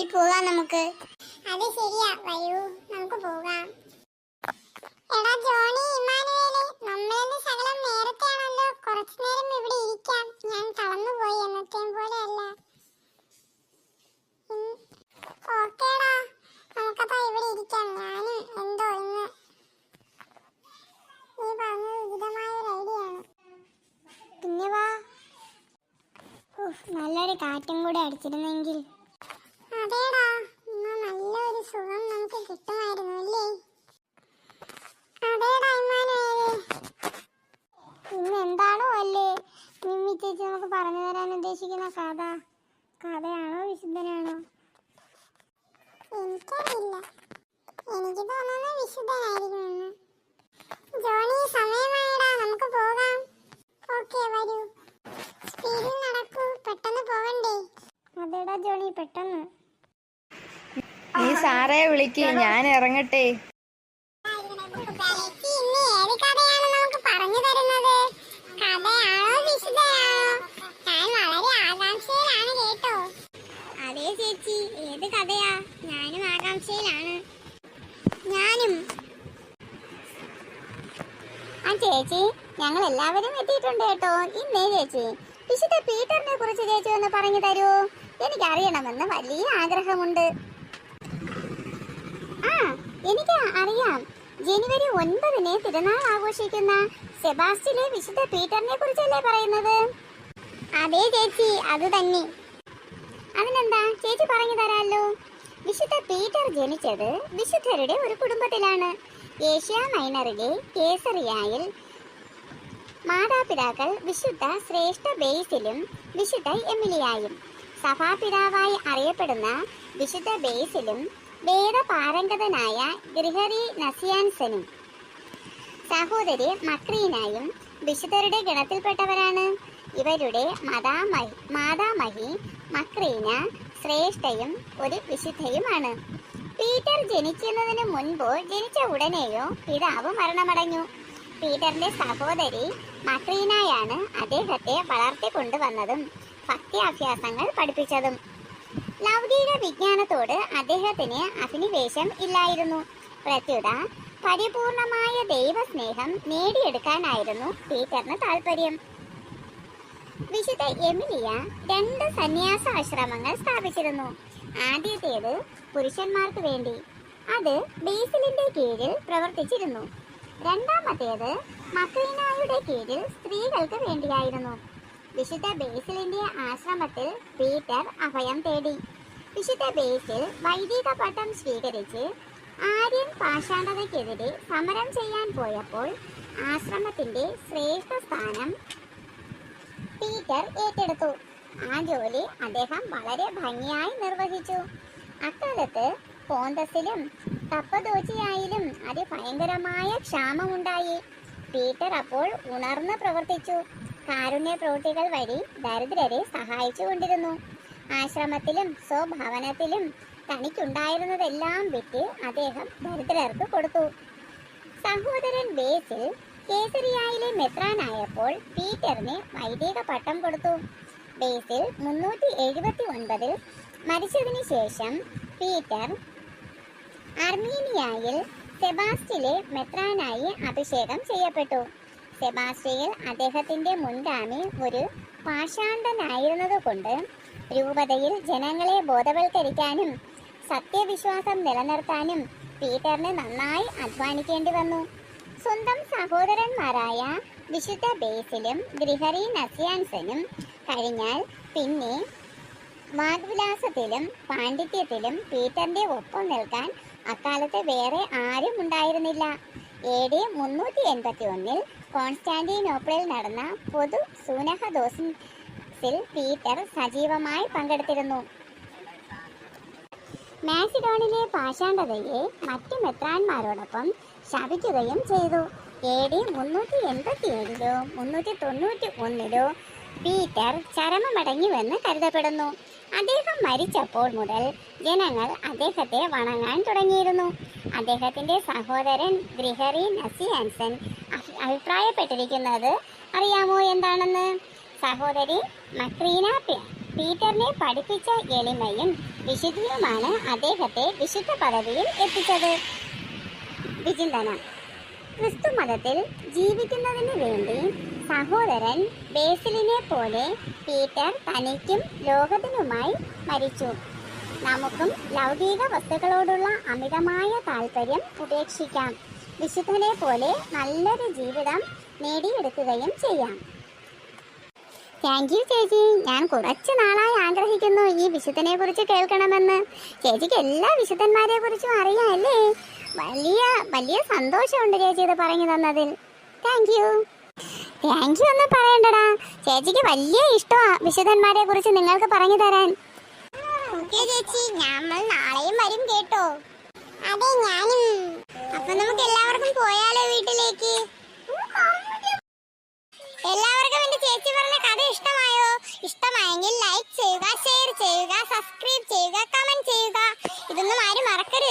ഓടിപ്പോകാം നമുക്ക്. അത് ശരിയാ, വരൂ നമുക്ക് പോകാം. എടാ ജോണി, ഇമ്മാനുവേലേ, നമ്മളെന്ന് ശകലം നേരത്തെയാണല്ലോ. കുറച്ചു നേരം ഇവിടെ ഇരിക്കാം. ഞാൻ തളർന്നുപോയി, എന്നത്തെയും പോലെയല്ല. ഓക്കേടാ, നമുക്കപ്പോ ഇവിടെ ഇരിക്കാം. ഞാനും എന്തോ ഇന്ന് നീ പറഞ്ഞത് ഉചിതമായ ഒരു ഐഡിയ ആണ്. പിന്നെ വാ. നല്ലൊരു കാറ്റും കൂടെ അടിച്ചിരുന്നെങ്കിൽ. അതേടാ, ഇന്ന് നല്ലൊരു സുഖം നമുക്ക് കിട്ടുമായിരുന്നു അല്ലേ? അതേടാ ഇമ്മാനുവേലേ. ഇന്ന് എന്താണോ അല്ലേ മിമ്മി ചേച്ചി നമുക്ക് പറഞ്ഞു തരാൻ ഉദ്ദേശിക്കുന്ന കഥയാണോ വിശുദ്ധനാണോ? എനിക്കറിയില്ല, എനിക്ക് തോന്നുന്നു വിശുദ്ധനായിരിക്കുമെന്ന്. ജോണി, സമയമായടാ, നമുക്ക് പോകാം. ഓക്കെ, വരൂ. സ്പീഡിൽ നടക്കൂ, പെട്ടെന്ന് പോകണ്ടേ? അതേടാ ജോണി, പെട്ടെന്ന്. നീ സാറേ വിളിക്ക്, ഞാൻ ഇറങ്ങട്ടെ. ഇന്ന് ഏത് കഥയാണ് നമുക്ക് പറഞ്ഞു തരുന്നത്? കഥയാണോ വിശുദ്ധനാണോ? ഞാൻ വളരെ ആകാംക്ഷയിലാണ് കേട്ടോ. അതേ ചേച്ചി, ഏത് കഥയാ? ഞാനും ആകാംക്ഷയിലാണ്. ഞാനും. ആ ചേച്ചി, ഞങ്ങൾ എല്ലാവരും എത്തിയിട്ടുണ്ട് കേട്ടോ. ഇന്നേ ചേച്ചി, വിശുദ്ധ പീറ്ററിനെ കുറിച്ച് ചേച്ചി ഒന്ന് പറഞ്ഞു തരൂ. എനിക്കറിയണമെന്ന് വലിയ ആഗ്രഹമുണ്ട്. ആ, എനിക്ക് അറിയാം. ജനുവരി 9 തിരുനാൾ ആഘോഷിക്കുന്ന സെബാസ്റ്റ്യനിലെ വിശുദ്ധ പീറ്ററിനെ കുറിച്ചല്ലേ പറയുന്നത്? അതേ ചേച്ചി, അത് തന്നെ. അതിനെന്താ, ചേച്ചി പറഞ്ഞു തരാമല്ലോ. വിശുദ്ധ പീറ്റർ ജനിച്ചത് വിശുദ്ധരുടെ ഒരു കുടുംബത്തിലാണ്. ഏഷ്യ മൈനറിലെ കേസറിയായിൽ മാതാപിതാക്കൾ വിശുദ്ധ ശ്രേഷ്ഠ ബേസിലും വിശുദ്ധ എമിലിയായും. സഭാപിതാവായി അറിയപ്പെടുന്ന വിശുദ്ധ ബേസിലും വേദപാരംഗതനായ ഗ്രിഗറി നസിയാൻസനും സഹോദരി മക്രീനായും വിശുദ്ധരുടെ ഗണത്തിൽപ്പെട്ടവരാണ്. ഇവരുടെ മാതാമഹി മക്രീന ശ്രേഷ്ഠയും ഒരു വിശുദ്ധയുമാണ്. പീറ്റർ ജനിക്കുന്നതിന് മുൻപോ ജനിച്ച ഉടനെയോ പിതാവ് മരണമടഞ്ഞു. പീറ്ററിന്റെ സഹോദരി മക്രീനായാണ് അദ്ദേഹത്തെ വളർത്തിക്കൊണ്ടുവന്നതും ഭക്തിയാഭ്യാസങ്ങൾ പഠിപ്പിച്ചതും. ലൗകിക വിജ്ഞാനത്തോട് അദ്ദേഹത്തിന് അഭിനിവേശം ഇല്ലായിരുന്നു. പ്രത്യുത പരിപൂർണമായ ദൈവസ്നേഹം നേടിയെടുക്കാനായിരുന്നു പീറ്ററിന് താല്പര്യം. വിശുദ്ധ എമിലിയ 2 സന്യാസ ആശ്രമങ്ങൾ സ്ഥാപിച്ചിരുന്നു. ആദ്യത്തേത് പുരുഷന്മാർക്ക് വേണ്ടി, അത് ബേസിലിന്റെ കീഴിൽ പ്രവർത്തിച്ചിരുന്നു. രണ്ടാമത്തേത് മക്രീനായുടെ കീഴിൽ സ്ത്രീകൾക്ക് വേണ്ടിയായിരുന്നു. വിശുദ്ധ ബേസിലിന്റെ ആശ്രമത്തിൽ പീറ്റർ അഭയം തേടി. വിശുദ്ധ ബേസിൽ വൈദിക പട്ടം സ്വീകരിച്ച് ആര്യൻ പാഷാണ്ഡതയ്ക്കെതിരെ സമരം ചെയ്യാൻ പോയപ്പോൾ ആശ്രമത്തിന്റെ ശ്രേഷ്ഠ സ്ഥാനം പീറ്റർ ഏറ്റെടുത്തു. ആ ജോലി അദ്ദേഹം വളരെ ഭംഗിയായി നിർവഹിച്ചു. അക്കാലത്ത് പോന്തസിലും കപ്പദോച്ചിയായാലും അതിഭയങ്കരമായ ക്ഷാമമുണ്ടായി. പീറ്റർ അപ്പോൾ ഉണർന്ന് പ്രവർത്തിച്ചു. കാരുണ്യ പ്രവൃത്തികൾ വഴി ദരിദ്രരെ സഹായിച്ചു കൊണ്ടിരുന്നു. ആശ്രമത്തിലും സ്വഭവനത്തിലും തനിക്കുണ്ടായിരുന്നതെല്ലാം വിറ്റ് അദ്ദേഹം ദരിദ്രർക്ക് കൊടുത്തു. സഹോദരൻ ബേസിൽ കേസറിയായിലെ മെത്രാനായപ്പോൾ പീറ്ററിന് വൈദിക പട്ടം കൊടുത്തു. ബേസിൽ 379 മരിച്ചതിന് ശേഷം പീറ്റർ അർമീനിയായിൽ സെബാസ്റ്റ്യനിലെ മെത്രാനായി അഭിഷേകം ചെയ്യപ്പെട്ടു. സെബാസ്റ്റ്യനിൽ അദ്ദേഹത്തിന്റെ മുൻഗാമി ഒരു പാഷാണ്ഡനായിരുന്നതുകൊണ്ട് രൂപതയിൽ ജനങ്ങളെ ബോധവൽക്കരിക്കാനും സത്യവിശ്വാസം നിലനിർത്താനും പീറ്ററിന് നന്നായി അധ്വാനിക്കേണ്ടി വന്നു. സ്വന്തം സഹോദരന്മാരായ വിശുദ്ധ ബേസിലും ഗ്രിഗറി നസിയാൻസനും കഴിഞ്ഞാൽ പിന്നെ വാഗ്വിലാസത്തിലും പാണ്ഡിത്യത്തിലും പീറ്ററിന്റെ ഒപ്പം നിൽക്കാൻ അക്കാലത്ത് വേറെ ആരും ഉണ്ടായിരുന്നില്ല. AD 381 കോൺസ്റ്റാന്റിനോപ്പിളിൽ നടന്ന പൊതു സൂനഹദോസിൽ പീറ്റർ സജീവമായി പങ്കെടുത്തിരുന്നു. മാസിഡോണിലെ പാഷാണ്ഡതയെ മറ്റു മെത്രാന്മാരോടൊപ്പം ശപിക്കുകയും ചെയ്തു. AD 387 391 പീറ്റർ ചരമമടഞ്ഞുവെന്ന് കരുതപ്പെടുന്നു. അദ്ദേഹം മരിച്ചപ്പോൾ മുതൽ ജനങ്ങൾ അദ്ദേഹത്തെ വണങ്ങാൻ തുടങ്ങിയിരുന്നു. അദ്ദേഹത്തിന്റെ സഹോദരൻ ഗ്രിഗറി നസിയാൻസൻ അഭിപ്രായപ്പെട്ടിരിക്കുന്നത് അറിയാമോ എന്താണെന്ന്? സഹോദരി മക്രീന പീറ്ററിനെ പഠിപ്പിച്ച എളിമയും വിശുദ്ധിയുമാണ് അദ്ദേഹത്തെ വിശുദ്ധ പദവിയിൽ എത്തിച്ചത്. വിചിന്തനം: ക്രിസ്തു മതത്തിൽ ജീവിക്കുന്നതിന് വേണ്ടി സഹോദരൻ ബേസിലിനെ പോലെ പീറ്റർ തനിക്കും ലോകത്തിനുമായി മരിച്ചു. നമുക്കും ലൗകിക വസ്തുക്കളോടുള്ള അമിതമായ താല്പര്യം ഉപേക്ഷിക്കാം. വിശുദ്ധനെ പോലെ നല്ലൊരു ജീവിതം നേടിയെടുക്കുകയും ചെയ്യാം. താങ്ക് യു ചേച്ചി. ഞാൻ കുറച്ച് നാളായി ആഗ്രഹിക്കുന്നു ഈ വിശുദ്ധനെ കുറിച്ച് കേൾക്കണമെന്ന്. ചേച്ചിക്ക് എല്ലാ വിശുദ്ധന്മാരെ കുറിച്ചും അറിയാമല്ലേ? വലിയ വലിയ സന്തോഷമുണ്ട് ചേച്ചി ഇത് പറഞ്ഞു തന്നതിൽ. Thank you. താങ്ക് യു ഒന്നും പറയണ്ടടാ, ചേച്ചിക്ക് വലിയ ഇഷ്ടമാ വിശുദ്ധന്മാരെ കുറിച്ച് നിങ്ങൾക്ക് പറഞ്ഞു തരാൻ. ചേച്ചി, നമ്മൾ നാളെയും വരും കേട്ടോ. അതെ, ഞാനും. അപ്പൊ നമുക്ക് എല്ലാവർക്കും പോയാലോ വീട്ടിലേക്ക്? എല്ലാവർക്കും എന്റെ ചേച്ചി പറഞ്ഞ കഥ ഇഷ്ടമായോ? ഇഷ്ടമായെങ്കിൽ ലൈക്ക് ചെയ്യുക, ഷെയർ ചെയ്യുക, സബ്സ്ക്രൈബ് ചെയ്യുക, കമന്റ് ചെയ്യുക. ഇതൊന്നും ആരും മറക്കരുത്.